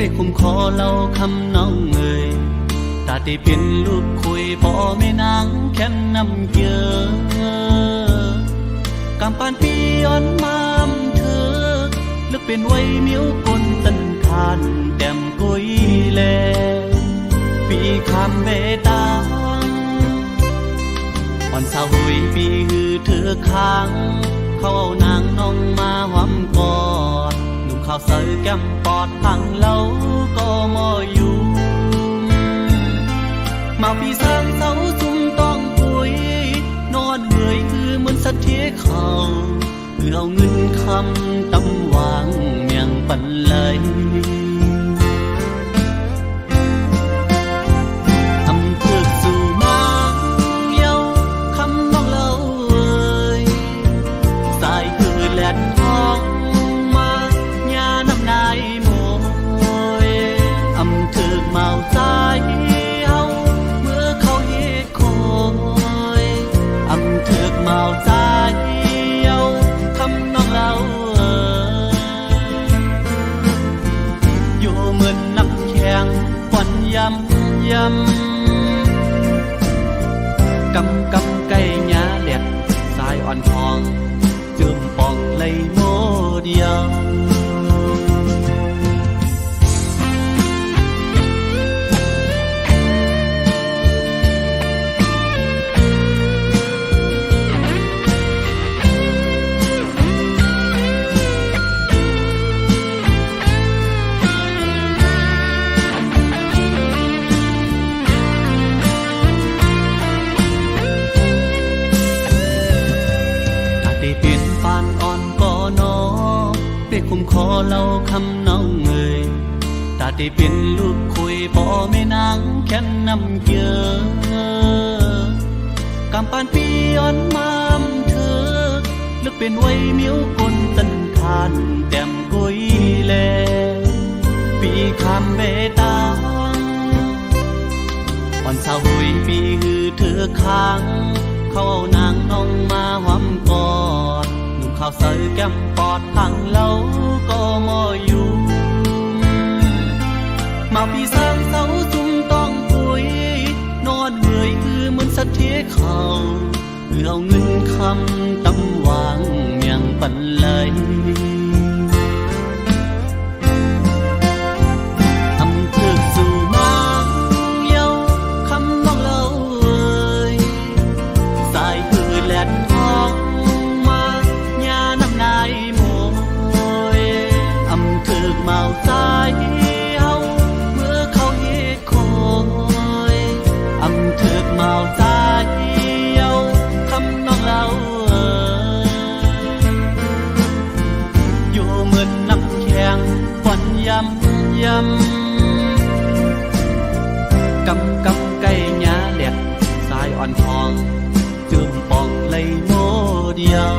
ได้คุมคอเล่าคำน้องเอ่ยตาที่เป็นลูกคุยพ่อแม่นางแค่น้ำเกลือกำปานปีย้อนมามเธอลึกเป็นไว้มิ้วกนตันทานแต้มกุยแลปีคำเบตางอ่อนสาวหุยปีฮือเธอค้างเขาเอานางน้องมาหอมกอดหนุ่มข้าวเสยแก้มปอดพังเล่าก็มออยู่มาพี่สร้างเสาจุ่มต้องปุยนอนเหนื่อยคือเหมือนสัตว์ที่เขาเพื่อเอาเงินคำตำวางเมียงปันเลยทำเพื่อสู่นางเย้าคำน้องเล่าเอ่ยสายคือแหลนท้องมาญาน้ำนายโมยอำเถือกเมาใจเมาใจเย้าคำน้องเล่าอยู่เหมือนน้ำแข็งควันยำกำไก่หญ้าแหลกสายอ่อนทองจืมปองเลยโมเดียวคุมคอเล่าคำน้องเอ่ยตาที่เป็นลูกคุยพ่อแม่นางแค่น้ำเกลือกำปานปีย้อนมามเธอลึกเป็นไว้มิ้วกนตันทานแต้มกุยแลปีคำเบตางอ่อนสาวหุยปีฮือเธอค้างเขาเอานางน้องมาหอมกอดข้าวเสยแก้มปอดพังเล่าก็มออยู่มาพี่สร้างเสาจุ่มต้องปุยนอนเหนื่อยคือเหมือนสัตว์ที่เขาเพื่อเอาเงินคำตำวางเมียงปันเลยทำเพื่อสู่นางเย้าคำน้องเล่าเอ่ยสายคือแหลนท้องนายโมยอำเถือกเมาใจเฮาเมื่อเขาเฮ็ดคอยอำเถือกเมาใจเฮาคำน้องเล่าอยู่เหมือนน้ำแข็งควันยำกำไก่หญ้าแหลกสายอ่อนทองจืมปองเลยโมเดียว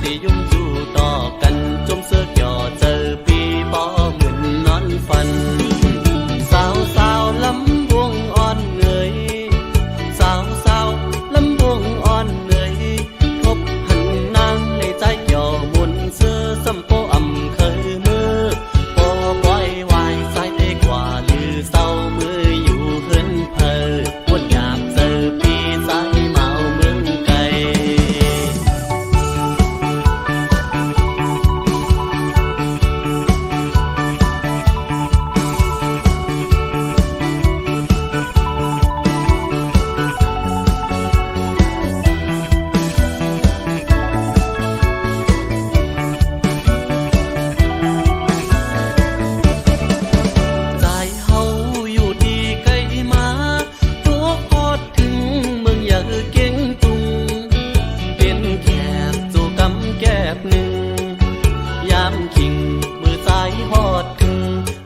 สิยุ่งจู่ต่อกันจมเสื้อเกี่ยวเจอปีป้อเหมือนนอนฝันสาวสาวลำวงอ่อนเหนื่อยสาวสาวลำวงอ่อนเหนื่อยทบหันนางในใจเกี่ยวมุนเสื้อสัมโปอำเคยมือปอปล่อยวายสายเตะกว่าลือเศร้ามืออยู่เฮินเพอวนอยากเจอปีสายเมาเมืองไกลใจเฮาอยู่ดีไกลมาตัวพอดถึงเมืองอย่าเก่งตุงเป็นแคบสู่กำแกบหนึ่งยามคิงมือซ้ายฮอดถึง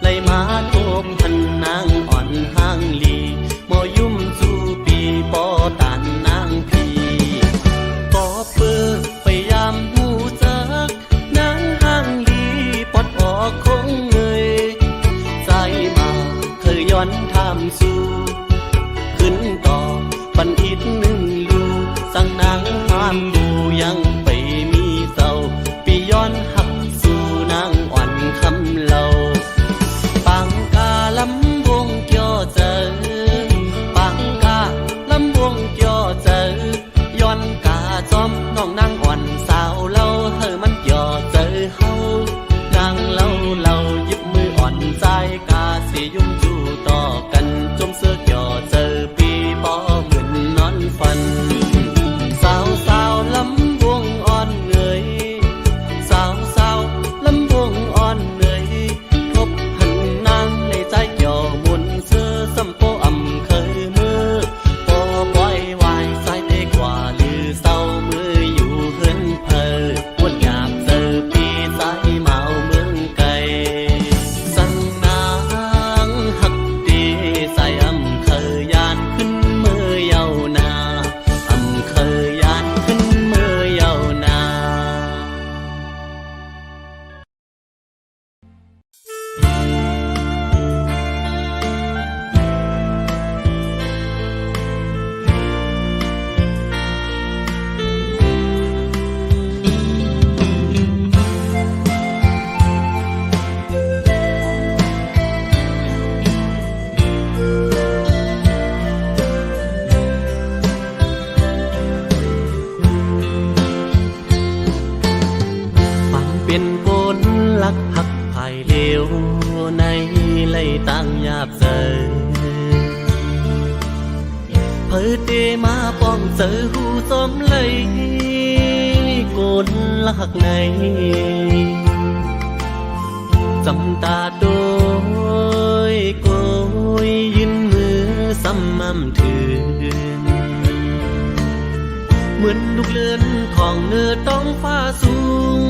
ไล่มาโทบพันนางอ่อนห้างลีมอยุ่มสู่ปีปอตานนางพีปอเปื้อพยายามหูจักนางห้างลีปอดออกคงเงยใจมาเคยย้อนทำสู่ขึ้นต่อปันอิดหนึ่งลูสั่งนางห้ามดูยังไปมีเศร้าปีย้อนหักสู่นางอ่อนคำเล่าปังกาลำวงเกี่ยวเจอปังกาลำวงเกี่ยวเจอย้อนกาจอมน้องนางอ่อนสาวเล่าเฮอมันเกี่ยวเจอเฮานางเล่าหยิบมืออ่อนใจกาสิยุ่งจู่ต่อกันจมเสื้อเกี่ยวเจอปีปอเหมือนนอนฝันสาวสาวลำวงอ่อนเหนื่อยสาวสาวลำวงอ่อนเหนื่อยทบหันนางในใจเกี่ยวมุนเสื้อสัมโปอำเคยมือปอปล่อยวายสายเตะกว่าลือเศร้ามืออยู่เฮินเพอวนอยากเจอปีสายเมาเมืองไกลสั่งนางหักดีใส่อำเคยยานขึ้นมือเยานาอำเคยยานขึ้นมือเยานา ฝันเป็นคนลักหักภายเลวในไล่ตั้งยาบเสยเพิดเดมาป้องเสอหูสมเลยโกนลักในจำตาโดยโกยยืนมือซ้ำมั่มถืนเหมือนลูกเลื่อนของเนื้อต้องฟ้าสูง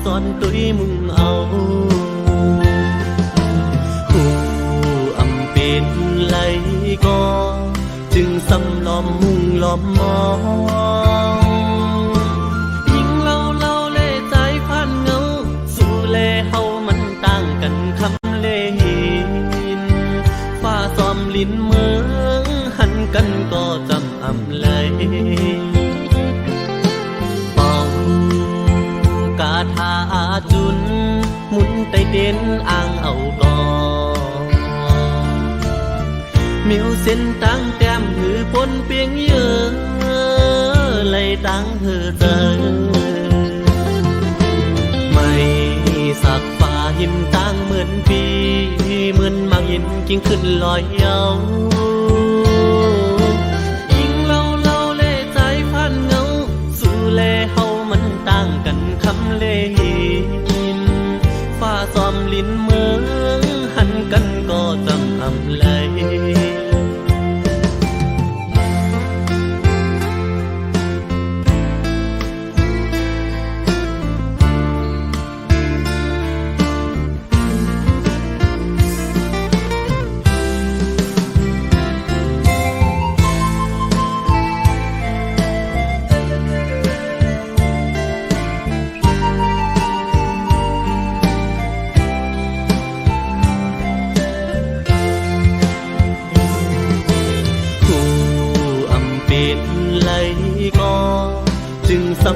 สอนตุยมุ่งเอาหูอำเป็นไหลก็จึงซ้ำล้อมมุ่งล้อมมองยิ่งเล่าเล่ใจพันเงาสู่เล่เฮามันต่างกันคำเล่หินฟ้าซ้อมลิ้นเมืองหันกันก็จำอำเลยเป่ากาทาจุนหมุนไตเด่นอ่างเอาก่อมิวเส้นตั้งแต้มหือปนเปียงเยอะเลยตั้งเธอเจอไม่สักฟ้าหินตั้งเหมือนปีเหมือนมังหินกิ้งขึ้นลอยเยายิ่งเล่าเล่ใจพันเงาสู่เล่เฮามันต่างกันคำเล่หินฟ้าซ้อมลิ้นเมืองหันกันก็จำอำเลย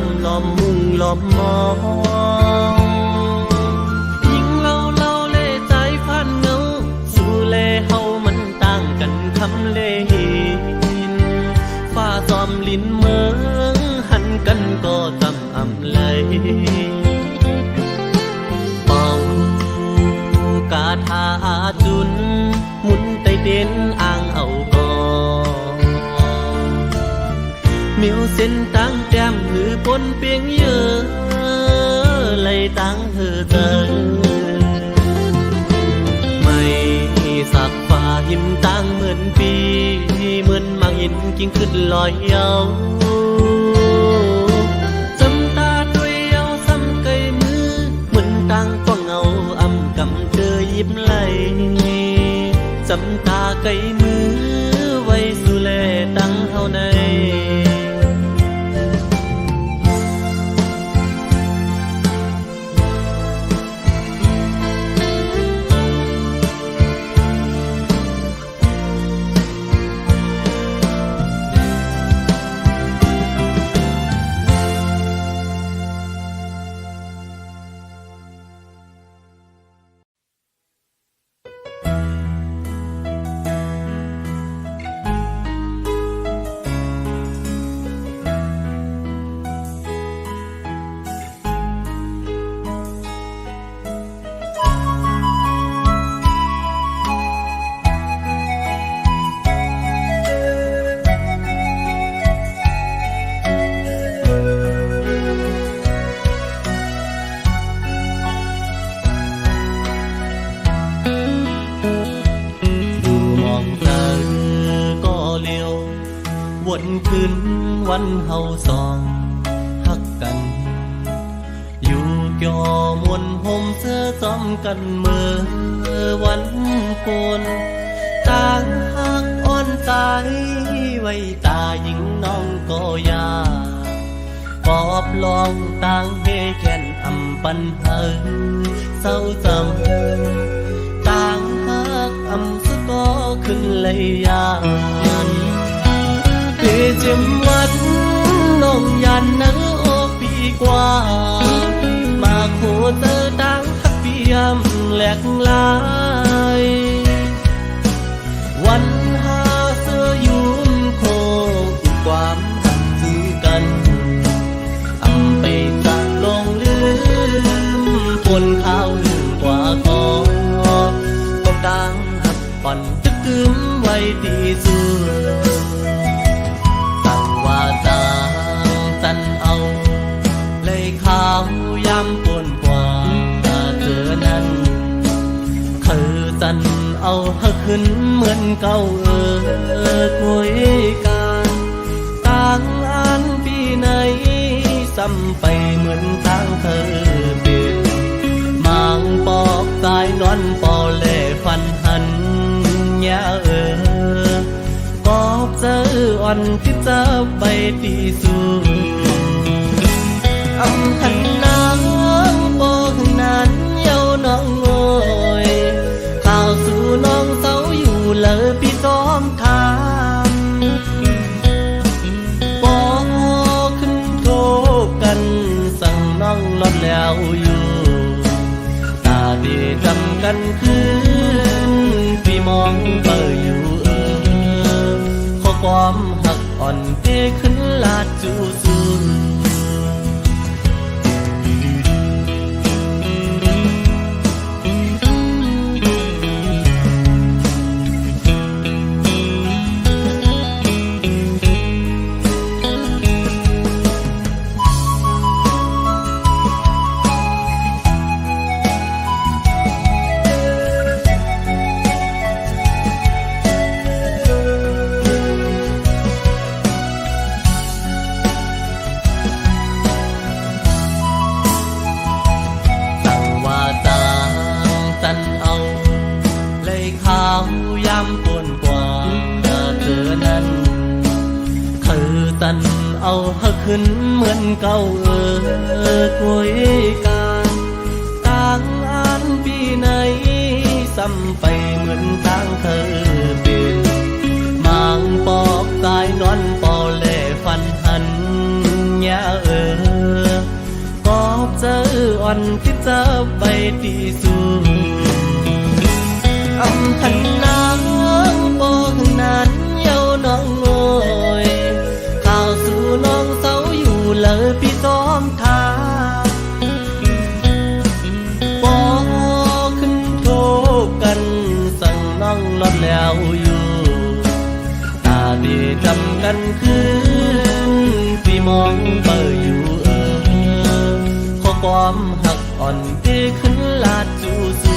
ำล้อมมุงล้อมมองยิงเล่าเล่ใจพันเงาสู่เล่เฮามันต่างกันคำเล่หินฟ้าซอมลิ้นเมืองหันกันก็จำอำเลยเป่ากาทาจุนหมุนไตเด่นอ่างเอาก่อนมิวเส้นตั้งแต้มหือปนเปียงเยอะเลยตั้งเธอเจอไม่สักฟ้าหิมตั้งเหมือนปีเหมือนมังหินกิ่งขึ้นลอยเยาจำตาด้วยเอาซ้ำไกลมือเหมือนตั้งป้องเงาอำกำเธอยิ้มไหลจำตาไกลมือไว้สุแลตั้งเฮาในวนคืนวันเฮาสองฮักกันอยู่เกี่ยวมวนห่มเสื้อซ้อมกันเมื่อวันโกนต่างฮักอ่อนตายไว้ตาหญิงน้องก็ยาปอบลองต่างเฮแก่นอำปันเฮอเศร้าจำต่างฮักอำสะก็ขึ้นเลยยานเจ็มวัดน้องยันนังโอปีกว่ามาโคเจอดังฮักเปียมแหลกลายวันหาเสื้อยุ่มโคความหักจือกันอำไปจากลงลืมปนข้าวลืมกว่าก็ดังหักผ่อนจะกึมไว้ตีสุดสันเอาเลยข้าวยำปนกว่าเธอนั้นคือสันเอาหขึ้นเหมือนเก่าคุยกันต่างอันปีไหนซ้ำไปเหมือนต่างเธอเป็นมังปอกตายนอนปอเล่ฟันหันยาปอบเจออ่อนที่จะไปตีสู้อำหันนางบอกนั้นเย้าน้องโอยข่าวสู่น้องเศร้าอยู่เลยพี่ซ้อมทางบอกขึ้นโทษกันสั่งน้องลดแล้วอยู่ตาดีจำกันคืนพี่มองเบออยู่ข้อความหักอ่อนเทขึ้นลาดจูซูเอาหขึ้นเหมือนเก่าคุยกันต่างอันปีไหนซ้ำไปเหมือนต่างเธอเป็นมังปอกตายนอนปอเล่ฟันหันยา วันที่จะไปที่สูงอำพันนางบอกนั้นเยาน้องโอยข่าวสู่น้องเศร้าอยู่เลยพี่ซ้อมทาบอกขึ้นโทรกันสั่งน้องลดแล้วอยู่ตาดีจำกันคืนพี่มองเปิดอยู่ข้อความหักอ่อนที่ขึ้นลาดจูซู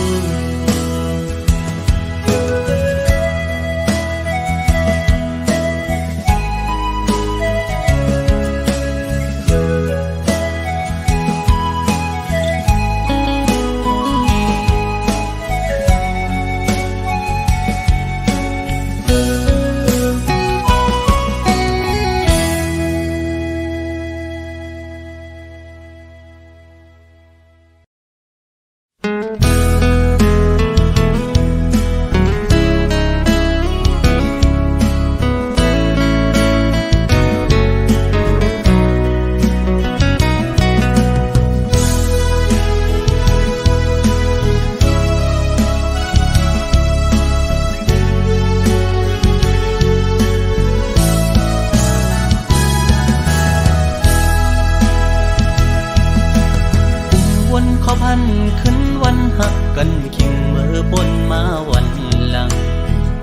ขึ้นวันหักกันขิงเมื่อบนมาวันหลัง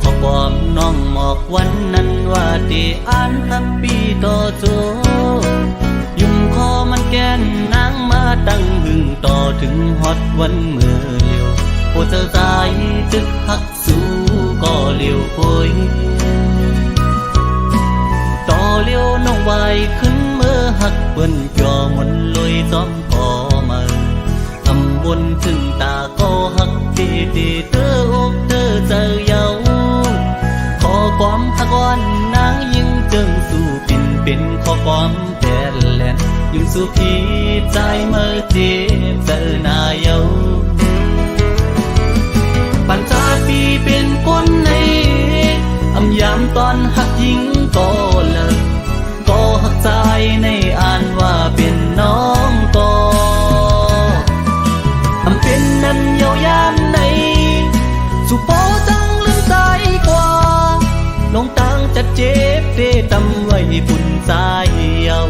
ขอความน้องหมอกวันนั้นว่าที่อ่านทับปีต่อโจยุ่มคอมันแกนนางมาตั้งหึงต่อถึงฮอดวันเมื่อเลี้ยวโอเธอใจจึกหักสู้ก็เลี้ยวโอยต่อเลี้ยวน้องไว้ขึ้นเมื่อหักเปิ้นจอมนลอยซ้อมพอมาบนถึงตาก็หักดีดีเธอกเธอเจอเยาขอความหักอ่อนนางยิ่งจึงสู่ปิ่นเป็นขอความแผ่นแลนยิ่งสู่พี่ใจเมื่อเจ็บเจอหน้าเยาปัญจาปีเป็นคนในอำยามตอนหักยิ่งก็เลิกก็หักใจในอ่านว่าเป็นน้องก็เป็นนั้นยาวยามในสุโปจังลืมใจกว่าลงตังจะเจ็บเดตำไว้บุญใจเยา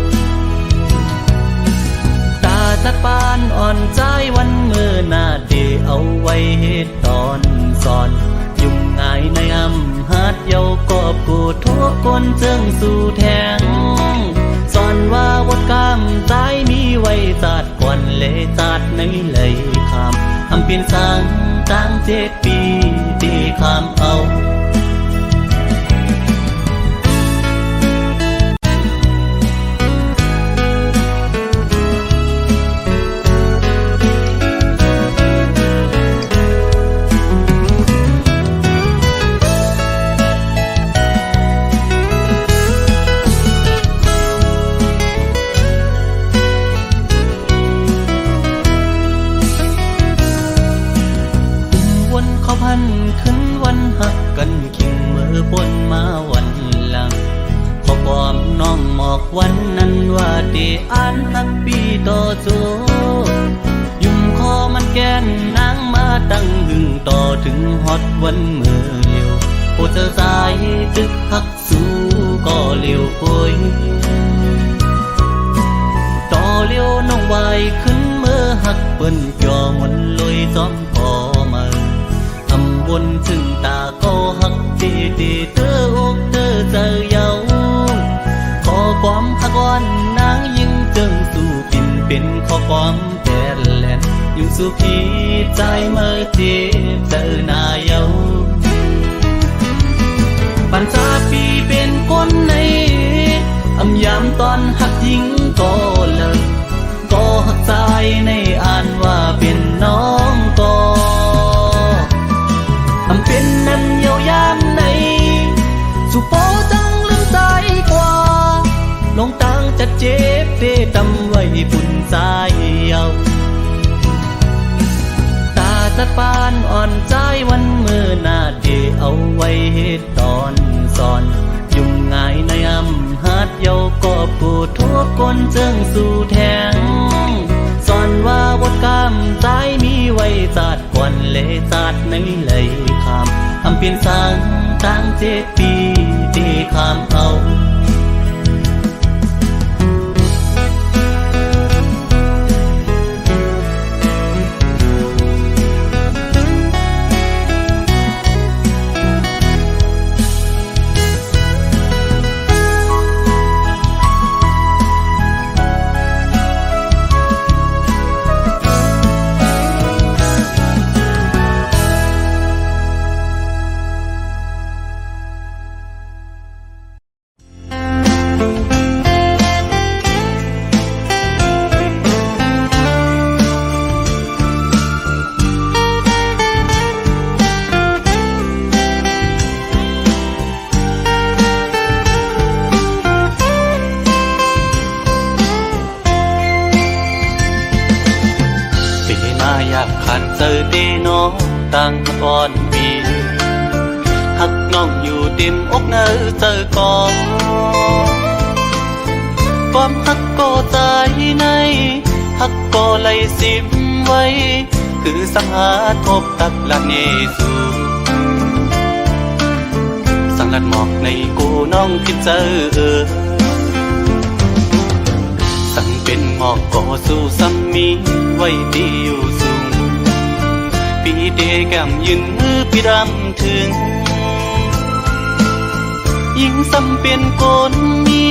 ตาจัดปานอ่อนใจวันเมื่อหน้าเดเอาไว้เหตุตอนสอนยุ่งง่ายในอำหัดเยากอบกูทั่วคนเจิงสู่แทงสอนว่าวดกามใจมีไว้จาดก่อนเลยจาดในเลยคำทำเปลี่ยนสร้างตั้ง7 ปีที่คำเอาขึ้นวันหักกันขิงเมื่อบนมาวันหลังขอความน้องหมอกวันนั้นว่าที่อ่านทับปีต่อโจยุ่มคอมันแกนนางมาตั้งหึงต่อถึงฮอดวันเมื่อเลี้ยวโอเธอใจจึกหักสู้ก็เลี้ยวโอยต่อเลี้ยวน้องไว้ขึ้นเมื่อหักเปิ้นจอมนลอยซ้อมพอมาบนถึงตาก็หักดีดีเธอกเธอเจอเยาขอความหักอ่อนนางยิ่งจึงสู่ปิ่นเป็นขอความแผ่นแลนยิ่งสู่พี่ใจเมื่อเจ็บเจอหน้าเยาปัญจาปีเป็นคนในอำยามตอนหักยิ่งก็เลิกก็หักใจในอ่านว่าเป็นน้องก็เป็นนั้นยาวยามในสุโปจังลืมใจกว่าลงตังจะเจ็บเดตำไว้บุญใจเยาตาจัดปานอ่อนใจวันเมื่อหน้าเดเอาไว้เหตุตอนสอนยุ่งง่ายในอำหัดเยากอบกูทั่วคนเจิงสู่แทงสอนว่าวดกา ว้จาดกวนเลจาดในเลยคำอำเปลี่ยนสังตั้ง7 ปีตีคำเอาขันเจอเดน้องตั้งก่อนปีหักน้องอยู่เต็มอกเนอเจอก่อนความหักก็ใจในหักก็ไหลสิมไว้คือสังหาทบตักละเนสูสังลัดหมอกในกูน้องคิดเจอสั่งเป็นหมอกก็สู้ซ้ำมีไว้ดีอยู่สูงปีเดแก้มยืนมือพี่รำถึงยิ่งซ้ำเปลี่ยนโกนมี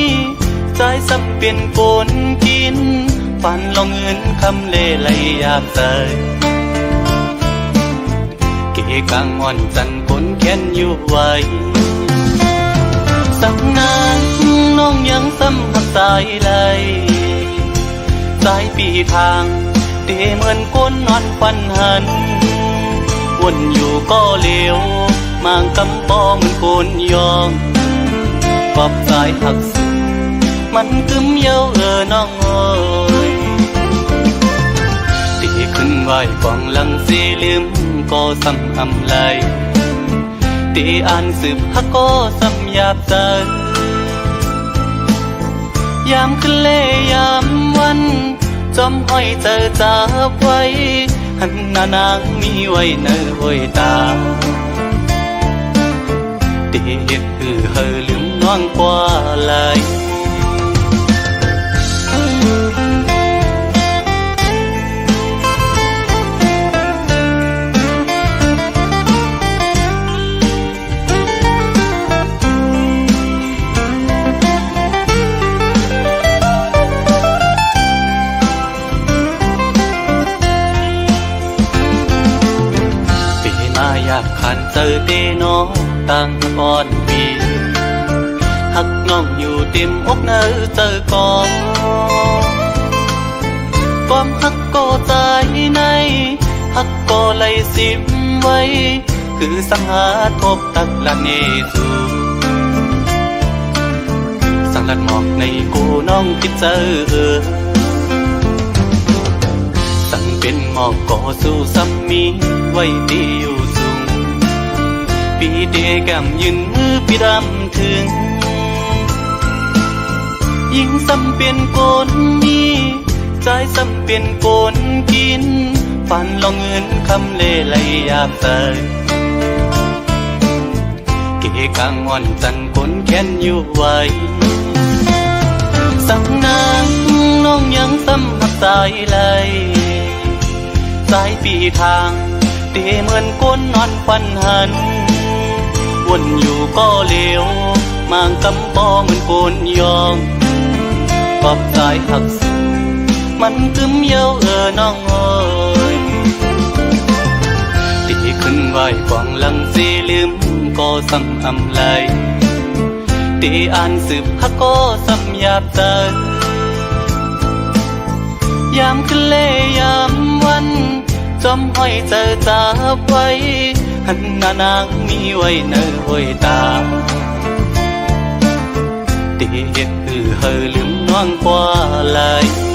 ใจซ้ำเปลี่ยนโกนกินฝันลองเงินคำเล่ไหลยาบใจเกกลางวันจันคนแค้นอยู่ไว้สักนานน้องยังซ้ำหักใจไหลสายปีทางเดเหมือนคนนอนฟันหันวนอยู่ก็เลี้ยวมางกำปอมันโกนยองปอบใจหักสุดมันกึมเย้าน้องเอ้ยตีขึ้นไหวกองหลังสีลืมก็ซ้ำอำไหลตีอ่านสืบฮักก็ซ้ำหยาบใจยามขึ้นเล่ยามวันจอมห้อยเจอจับไว้หันหน้านางมีไว้เนอห้อยตาเด็ดเฮอลืมน้องกว่าไหลขันเจอเดน้องตั้งก่อนปีหักน้องอยู่เต็มอกเนอเจอก่อนความหักก็ใจในหักก็ไหลสิมไว้คือสังหาทบตักละเนสูสังลัดหมอกในกูน้องคิดเจอสั่งเป็นหมอกก็สู้ซ้ำมีไว้ดีอยู่ปีเดแก้มยืนมือพี่รำถึงยิ่งซ้ำเปลี่ยนโกนมีใจซ้ำเปลี่ยนโกนกินฝันลองเงินคำเล่ไหลยาบใจเกกลางวันจันคนแค้นอยู่ไว้สังนางน้องยังซ้ำหักใจไหลสายปีทางเดเหมือนก้นนอนฟันหันวนอยู่ก็เลี้ยวมางกำปอเหมือนโกนยองปอบใจหักสุดมันกึมเย้าน้องเอ้ยตีขึ้นไหวกองหลังสีลืมก็ซ้ำอำไหลตีอ่านสืบฮักก็ซ้ำหยาบใจยามขึ้นเล่ยามวันจอมห้อยเจอจับไว้หันหน้านางมีไว้เนอห้อยตาเด็ดเฮอลืมน้องกว่าไหล เ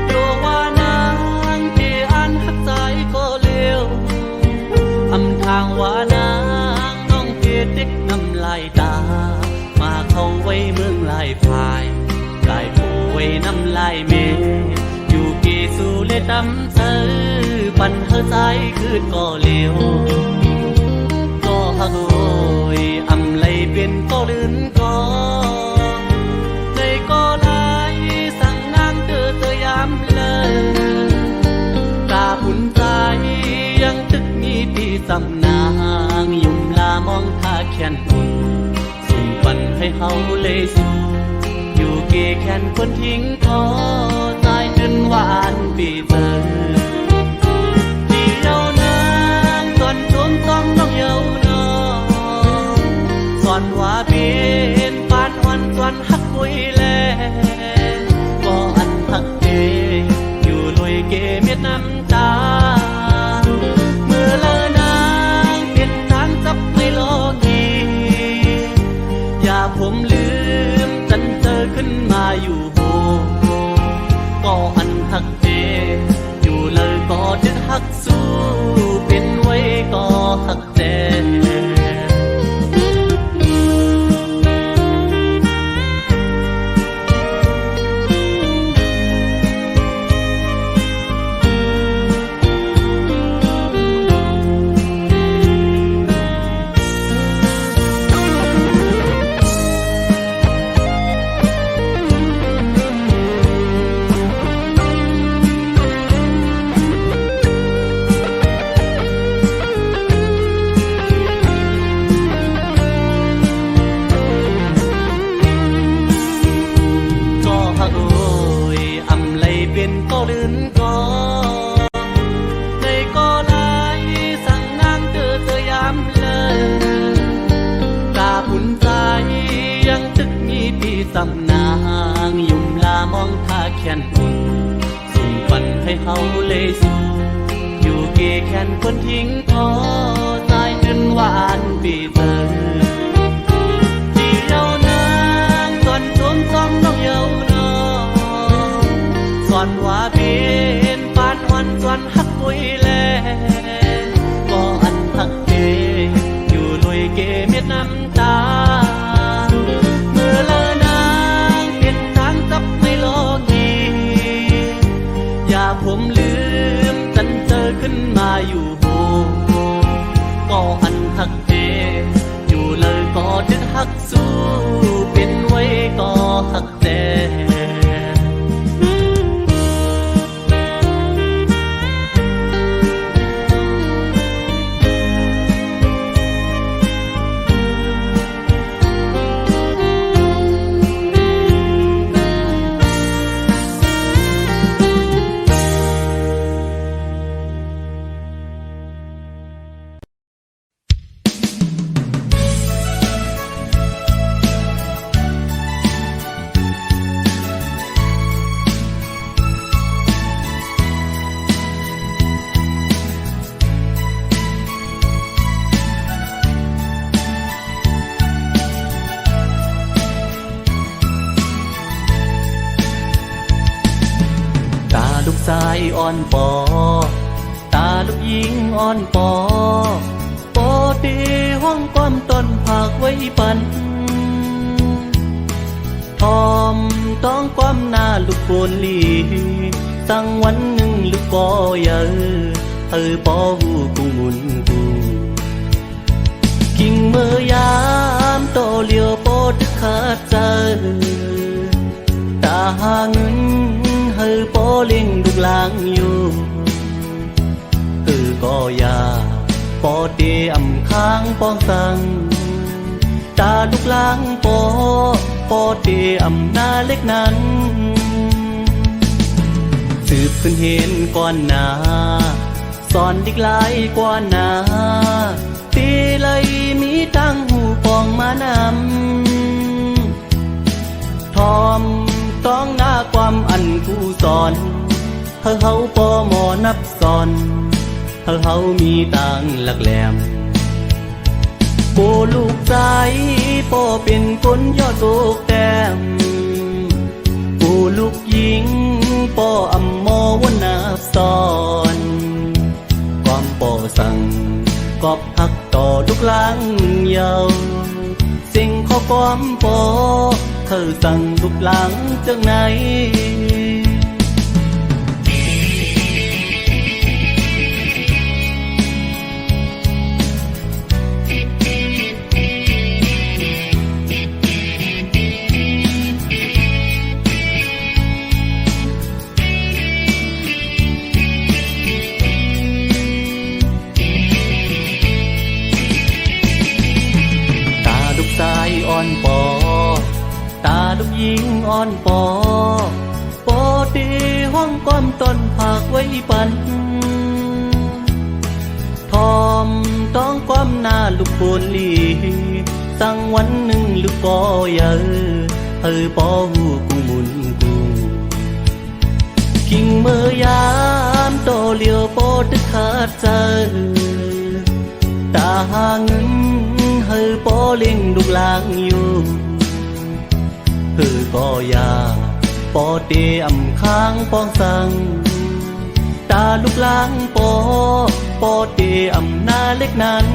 โยว่านางเกอันหักใจก็เร็วอำทางว่านางน้องเกเด็กน้ำลายตามาเข้าไว้เมืองลายพายลายผู้ไว้น้ำลายเมอยู่เกสู่เลตำเธอปันเธอใจคืนก็เร็วก็ฮักโอยอำเลยเป็นก็ลื่นก็ในก็ลายสั่งนางเธอยามเลยตาปุ่นใจยังตึกมีที่สำนางยุ่มลามองท่าแขนหุ่นส่งปันให้เฮาเลยสู่อยู่เกแขนคนทิ้งทอใจจนหวานปีเตอที่เยาวนางก่อนชมต้องน้องเยาวนองก่อนว่าเป็นปานวันส่วนฮักคุยแลก็อันฮักเกอยู่ลอยเกเม็ดน้ำตาเมื่อเลอนางเป็นทางจับไม่โลกีอย่าผมลืมจันเจอขึ้นมาอยู่โหก็อันฮักเกอยู่เลยก็จะฮักสู้เป็นไว้ก็ฮักแต่ก็ลื่นก็ในก็ลายสั่งนางเธอยามเลยตาปุ่นใจยังตึกมีที่สำนางยุ่มลามองท่าแขนหุ่นส่งปันให้เฮาเลยสู่อยู่เกแขนคนทิ้งทอใจจนหวานปีเตอที่เยาวนางก่อนชมต้องน้องเยาวนองก่อนว่าเป็นปานวันส่วนฮักคุยแลก็อันฮักเกอยู่ลอยเกเม็ดน้ำตาเมื่อเลอนางเป็นทางจับไม่โลกีอย่าผมลืมจันเจอขึ้นมาอยู่โหก็อันฮักเกอยู่เลยก็จะฮักสู้เป็นไว้ก็ฮักแต่ลูกชายอ่อนปอตาลูกหญิงอ่อนปอปอตีห้องความต้นผักไว้ปันทอมต้องความหน้าลูกโกนลีตั้งวันหนึ่งลูกปอเยอะปอหูกุงมุนกูกิ่งเมื่อยามโตเลียวปอดึกขาดใจตาหาเงินปอเล่งลูกหลางอยู่ก็อย่าปอเตอำค้างปองสังตาลูกหลางปอเตอำนาเล็กนั้นสืบขึ้นเห็นก่อนหน้าสอนดิกหลายกว่าหน้าตีเลยมีตั้งหูปองมานำทอมต้องหน้าความอันกูสอนเฮาปอหมอนับสอนเฮามีตังหลักแหลมโปลูกใจปอเป็นคนยอดโตกแต้มโป ลูกหญิงปออำมอวนนับซ้อนความปอสั่งกอบหักต่อลูกหลังเยาสิ่งข้อความปอเธอสั่งลูกหลังจังไหนอ่อนปอตาลูกหญิงอ่อนปอปอตีห้องก้อมต้นผากไว้ปันทอมต้องก้มหน้าลูกโบนลีสั่งวันหนึ่งลูกปอเยอะปอหูกูมุนกูกิ่งเมื่อยามโตเลียวปอตึกขาดใจตาหางปอเล่งลูกหลางอยู่ก็ยาปอเตอำค้างปองสั่งตาลูกหลางปอเตอำนาเล็กนั้น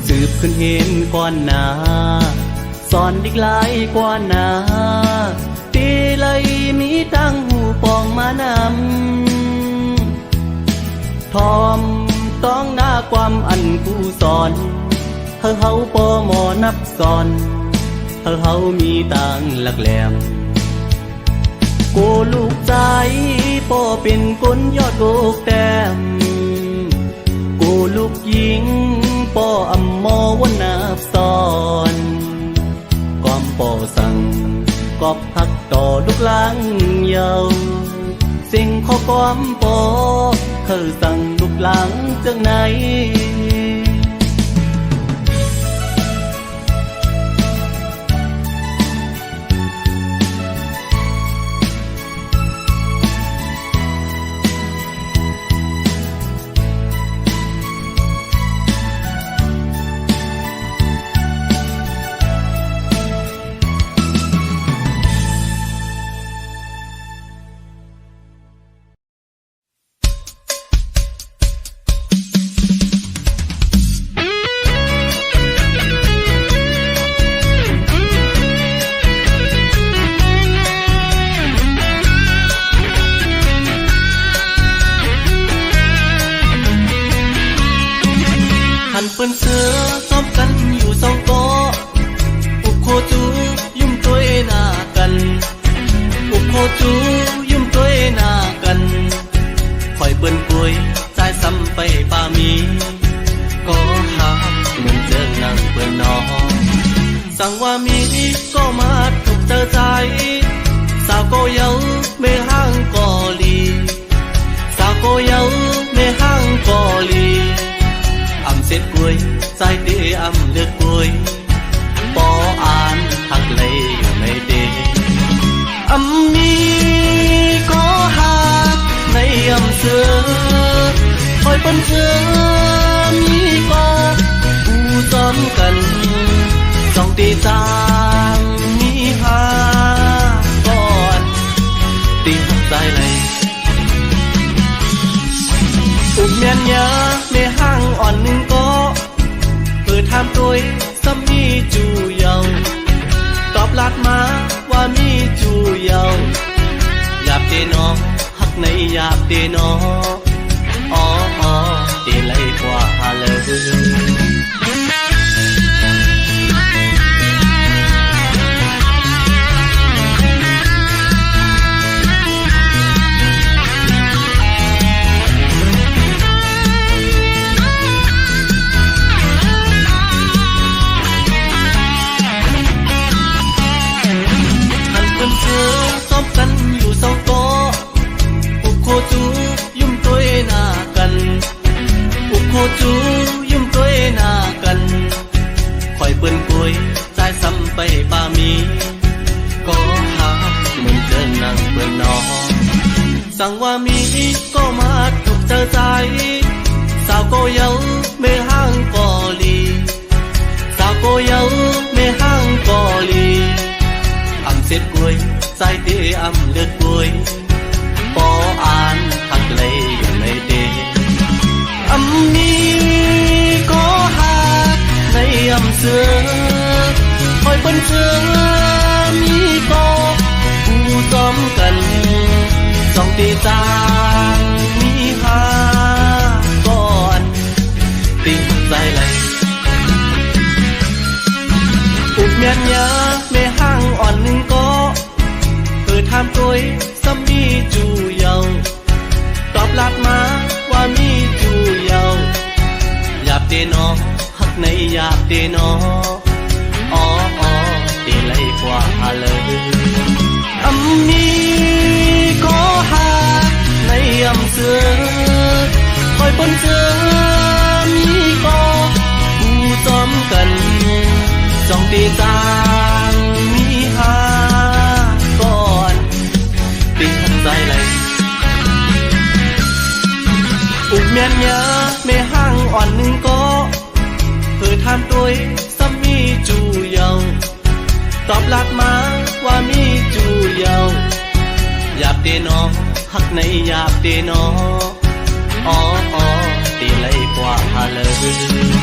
สืบขึ้นเห็นก่อนหน้าสอนดิกหลายกว่าหน้าตีเลยมีตั้งหูปองมานำทอมต้องหน้าความอันกูสอนเฮาปอหมอนับสอนเฮามีตังหลักแหลมกูลูกใจปอเป็นคนยอดโกกแต้มกูลูกหญิงปออำมอวนนับสอนก้อมปอสั่งกอบหักต่อลูกหลังเยาสิ่งข้อก้อมปอเธอสั่งลูกหลังจังไหนเปิ้นเสือซ้อมกันอยู่สองโต๊ะอุกโคจูยุ่มตัวหน้ากันอุกโคจูยุ่มตัวหน้ากันคอยเปิ้นป่วยใจซ้ำไปป่ามีก็หาเหมือนเจอนั่งเปิ้นนอสั่งว่ามีก็มาถูกเจอใจสาวก็เยาไม่ห่างก็ลีสาวก็เยาไม่ห่างก็ลีเสร็จกล้วยใจเตะเลือกกล้วยปออ่านหักเลยอยู่ในเดมีก็หักในเสือคอยเป็นเสือมีก็ผู้ซ้อมกันสองตีจางมีหาก่อนตีหักใจเลยอุกเมียนยาไม่ห่างอ่อนหนึ่งก็เปิดทำตัวซ้ำมีจูเยาตอบลัดมาว่ามีจูเยาหยาบเตนอหักในหยาบเตนออ๋อเตไลกว่าเลยซ้อมกันอยู่สองโต๊ะอุกโคจูยุ่มตัวหน้ากันอุกโคจูยุ่มตัวหน้ากันคอยเปิ้นกล้วยใจซ้ำไปป่ามีก็หาเหมือนเจอนั่งเปิ้นนอสั่งว่ามีก็มาถูกเจอใจสาวก็เยาไม่ห่างก็ลีสาวก็เยาไม่ห่างก็ลีเส chết cuối sai tê âm lượt cuối bỏ an thật lấy lấy đê âm ni có hát lấy âm xưa hồi bên xưa mi có u tóm cần dòng tê giang mi ha còn tình dài lầy ụt miên nhớ mê hang oan có từ tham tôi xâm mi chu dầu tọp lạt má qua mi chu dầu dạp tê nó hắc này dạp tê nó tê lấy qua hà lời âm ni có hát này âm xưa coi bôn xưa mi có u tóm cần dòng tê giang mi ha còn tình thân dài lầy ụt miên nhớ mê hang oan có từ tham tôi xâm mi chu dầu tọp lạt má qua mi chu dầu dạp tê nó hắc này dạp tê nó tê lấy qua hà lời